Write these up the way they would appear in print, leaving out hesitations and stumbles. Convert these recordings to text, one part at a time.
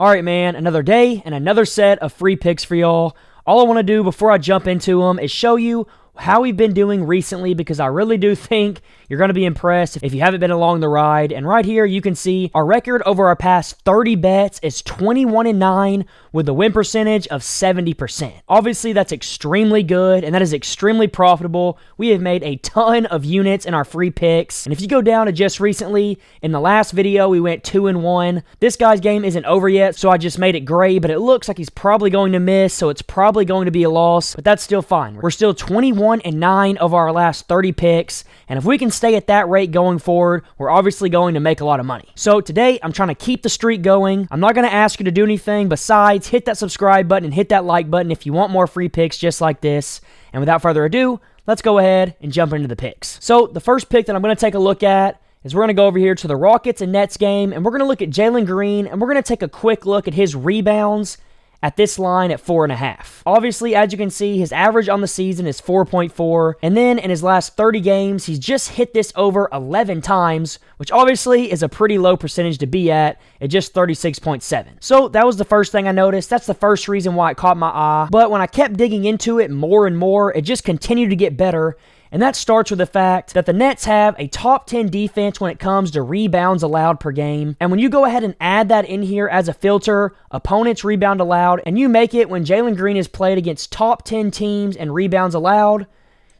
All right, man, another day and another set of free picks for y'all. All I want to do before I jump into them is show you how we've been doing recently, because I really do think you're going to be impressed if you haven't been along the ride. And right here, you can see our record over our past 30 bets is 21-9 with a win percentage of 70%. Obviously, that's extremely good, and that is extremely profitable. We have made a ton of units in our free picks. And if you go down to just recently, in the last video, we went 2-1. This guy's game isn't over yet, so I just made it gray, but it looks like he's probably going to miss, so it's probably going to be a loss, but that's still fine. We're still 21-9 of our last 30 picks, and if we can stay at that rate going forward, we're obviously going to make a lot of money. So today, I'm trying to keep the streak going. I'm not going to ask you to do anything besides hit that subscribe button and hit that like button if you want more free picks just like this. And without further ado, let's go ahead and jump into the picks. So the first pick that I'm going to take a look at is we're going to go over here to the Rockets and Nets game, and we're going to look at Jalen Green, and we're going to take a quick look at his rebounds at this line at 4.5. Obviously, as you can see, his average on the season is 4.4, and then in his last 30 games, he's just hit this over 11 times, which obviously is a pretty low percentage to be at just 36.7. So that was the first thing I noticed. That's the first reason why it caught my eye. But when I kept digging into it more and more, it just continued to get better. And that starts with the fact that the Nets have a top 10 defense when it comes to rebounds allowed per game. And when you go ahead and add that in here as a filter, opponents rebound allowed, and you make it when Jalen Green is played against top 10 teams and rebounds allowed,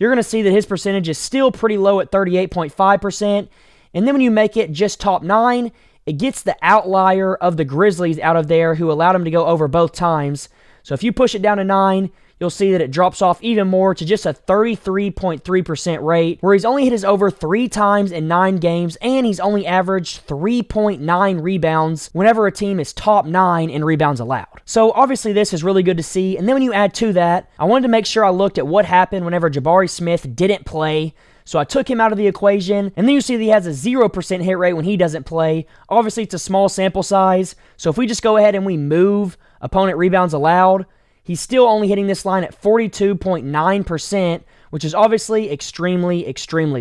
you're going to see that his percentage is still pretty low at 38.5%. And then when you make it just top 9, it gets the outlier of the Grizzlies out of there, who allowed him to go over both times. So if you push it down to 9, you'll see that it drops off even more to just a 33.3% rate, where he's only hit his over 3 times in 9 games, and he's only averaged 3.9 rebounds whenever a team is top 9 in rebounds allowed. So obviously this is really good to see. And then when you add to that, I wanted to make sure I looked at what happened whenever Jabari Smith didn't play. So I took him out of the equation, and then you see that he has a 0% hit rate when he doesn't play. Obviously, it's a small sample size, so if we just go ahead and we move opponent rebounds allowed, he's still only hitting this line at 42.9%, which is obviously extremely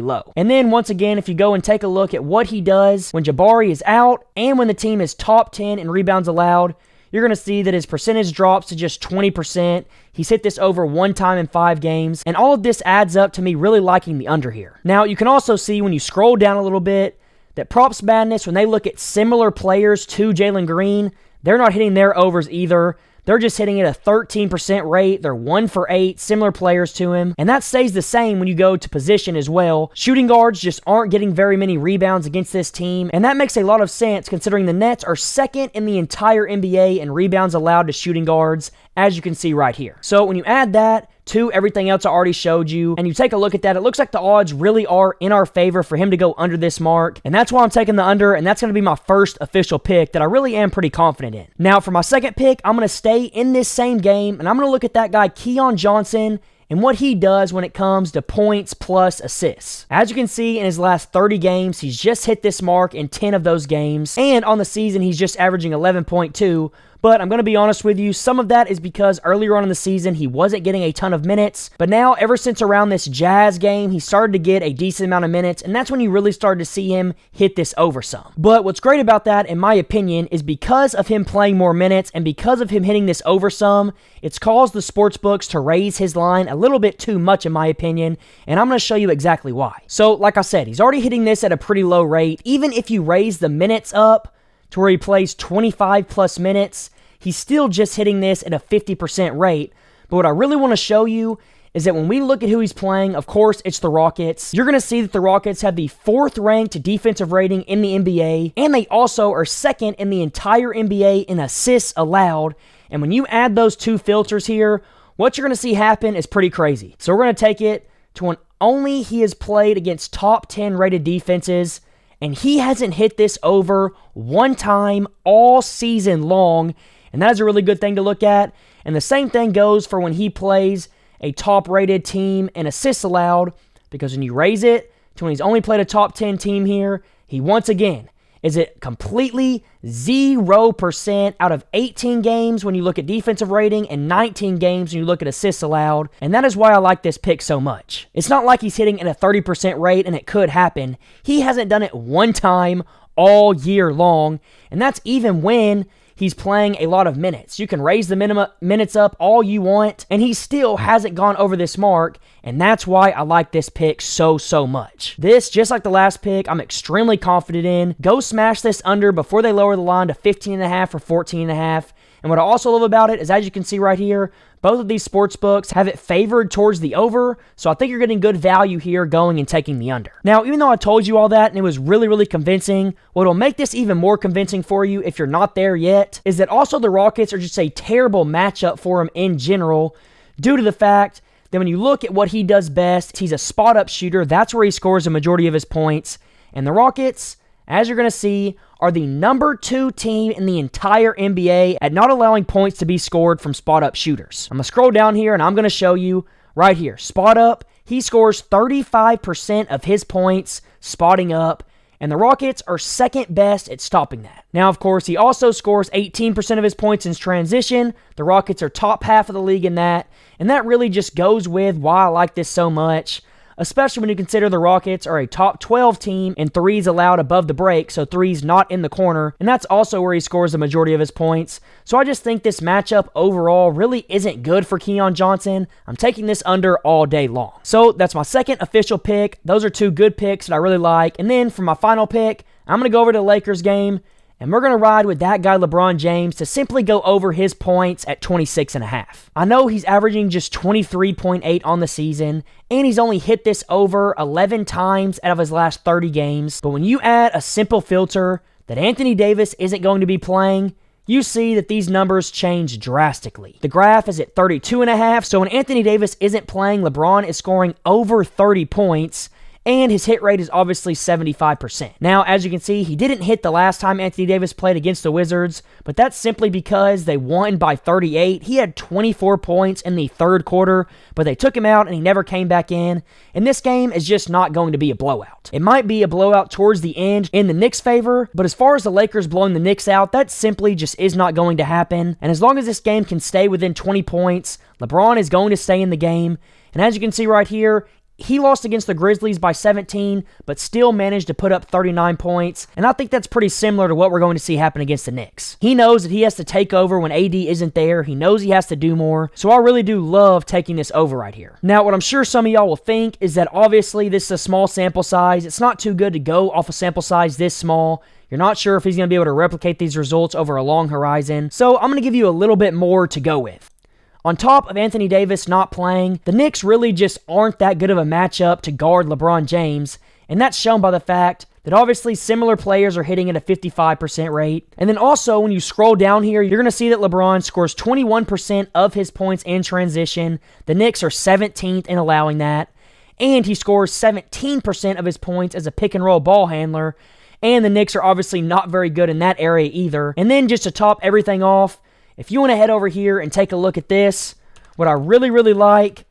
low. And then once again, if you go and take a look at what he does when Jabari is out and when the team is top 10 in rebounds allowed, you're going to see that his percentage drops to just 20%. He's hit this over 1 time in 5 games, and all of this adds up to me really liking the under here. Now, you can also see when you scroll down a little bit that Props Madness, when they look at similar players to Jalen Green, they're not hitting their overs either. They're just hitting at a 13% rate. They're 1 for 8, similar players to him. And that stays the same when you go to position as well. Shooting guards just aren't getting very many rebounds against this team. And that makes a lot of sense considering the Nets are second in the entire NBA in rebounds allowed to shooting guards, as you can see right here. So when you add that to everything else I already showed you, and you take a look at that, it looks like the odds really are in our favor for him to go under this mark, and that's why I'm taking the under, and that's going to be my first official pick that I really am pretty confident in. Now, for my second pick, I'm going to stay in this same game, and I'm going to look at that guy, Keon Johnson, and what he does when it comes to points plus assists. As you can see, in his last 30 games, he's just hit this mark in 10 of those games, and on the season, he's just averaging 11.2, but I'm going to be honest with you, some of that is because earlier on in the season, he wasn't getting a ton of minutes. But now, ever since around this Jazz game, he started to get a decent amount of minutes, and that's when you really started to see him hit this over some. But what's great about that, in my opinion, is because of him playing more minutes and because of him hitting this over some, it's caused the sportsbooks to raise his line a little bit too much, in my opinion, and I'm going to show you exactly why. So, like I said, he's already hitting this at a pretty low rate. Even if you raise the minutes up to where he plays 25 plus minutes, he's still just hitting this at a 50% rate. But what I really want to show you is that when we look at who he's playing, of course, it's the Rockets. You're going to see that the Rockets have the 4th ranked defensive rating in the NBA, and they also are 2nd in the entire NBA in assists allowed. And when you add those two filters here, what you're going to see happen is pretty crazy. So we're going to take it to when only he has played against top 10 rated defenses, and he hasn't hit this over 1 time all season long. And that is a really good thing to look at. And the same thing goes for when he plays a top-rated team in assists allowed, because when you raise it to when he's only played a top 10 team here, he once again is at completely 0% out of 18 games when you look at defensive rating and 19 games when you look at assists allowed. And that is why I like this pick so much. It's not like he's hitting at a 30% rate and it could happen. He hasn't done it 1 time all year long, and that's even when he's playing a lot of minutes. You can raise the minimum minutes up all you want, and he still hasn't gone over this mark, and that's why I like this pick so much. This, just like the last pick, I'm extremely confident in. Go smash this under before they lower the line to 15.5 or 14.5. And what I also love about it is, as you can see right here, both of these sports books have it favored towards the over, so I think you're getting good value here going and taking the under. Now, even though I told you all that and it was really convincing, what will make this even more convincing for you if you're not there yet is that also the Rockets are just a terrible matchup for him in general, due to the fact that when you look at what he does best, he's a spot-up shooter. That's where he scores the majority of his points. And the Rockets, as you're going to see, are the number 2 team in the entire NBA at not allowing points to be scored from spot-up shooters. I'm going to scroll down here, and I'm going to show you right here. Spot-up, he scores 35% of his points spotting up, and the Rockets are second best at stopping that. Now, of course, he also scores 18% of his points in transition. The Rockets are top half of the league in that, and that really just goes with why I like this so much, especially when you consider the Rockets are a top 12 team in threes allowed above the break, so threes not in the corner, and that's also where he scores the majority of his points. So I just think this matchup overall really isn't good for Keon Johnson. I'm taking this under all day long. So that's my second official pick. Those are 2 good picks that I really like. And then for my final pick, I'm going to go over to the Lakers game, and we're going to ride with that guy LeBron James to simply go over his points at 26.5. I know he's averaging just 23.8 on the season, and he's only hit this over 11 times out of his last 30 games. But when you add a simple filter that Anthony Davis isn't going to be playing, you see that these numbers change drastically. The graph is at 32.5, so when Anthony Davis isn't playing, LeBron is scoring over 30 points, and his hit rate is obviously 75%. Now, as you can see, he didn't hit the last time Anthony Davis played against the Wizards, but that's simply because they won by 38. He had 24 points in the third quarter, but they took him out and he never came back in. And this game is just not going to be a blowout. It might be a blowout towards the end in the Knicks' favor, but as far as the Lakers blowing the Knicks out, that simply just is not going to happen. And as long as this game can stay within 20 points, LeBron is going to stay in the game. And as you can see right here, he lost against the Grizzlies by 17, but still managed to put up 39 points, and I think that's pretty similar to what we're going to see happen against the Knicks. He knows that he has to take over when AD isn't there. He knows he has to do more, so I really do love taking this over right here. Now, what I'm sure some of y'all will think is that obviously this is a small sample size. It's not too good to go off a sample size this small. You're not sure if he's going to be able to replicate these results over a long horizon, so I'm going to give you a little bit more to go with. On top of Anthony Davis not playing, the Knicks really just aren't that good of a matchup to guard LeBron James, and that's shown by the fact that obviously similar players are hitting at a 55% rate. And then also, when you scroll down here, you're going to see that LeBron scores 21% of his points in transition. The Knicks are 17th in allowing that, and he scores 17% of his points as a pick-and-roll ball handler, and the Knicks are obviously not very good in that area either. And then just to top everything off, if you want to head over here and take a look at this, what I really like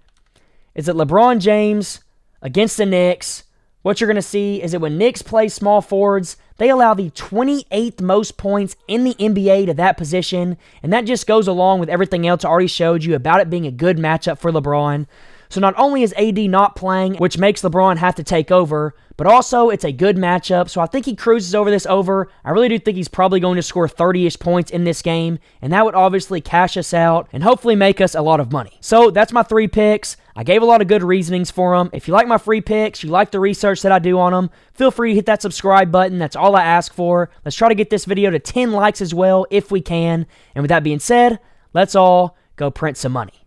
is that LeBron James against the Knicks, what you're going to see is that when Knicks play small forwards, they allow the 28th most points in the NBA to that position, and that just goes along with everything else I already showed you about it being a good matchup for LeBron. So not only is AD not playing, which makes LeBron have to take over, but also it's a good matchup, so I think he cruises over this over. I really do think he's probably going to score 30-ish points in this game, and that would obviously cash us out and hopefully make us a lot of money. So that's my 3 picks. I gave a lot of good reasonings for them. If you like my free picks, you like the research that I do on them, feel free to hit that subscribe button. That's all I ask for. Let's try to get this video to 10 likes as well if we can. And with that being said, let's all go print some money.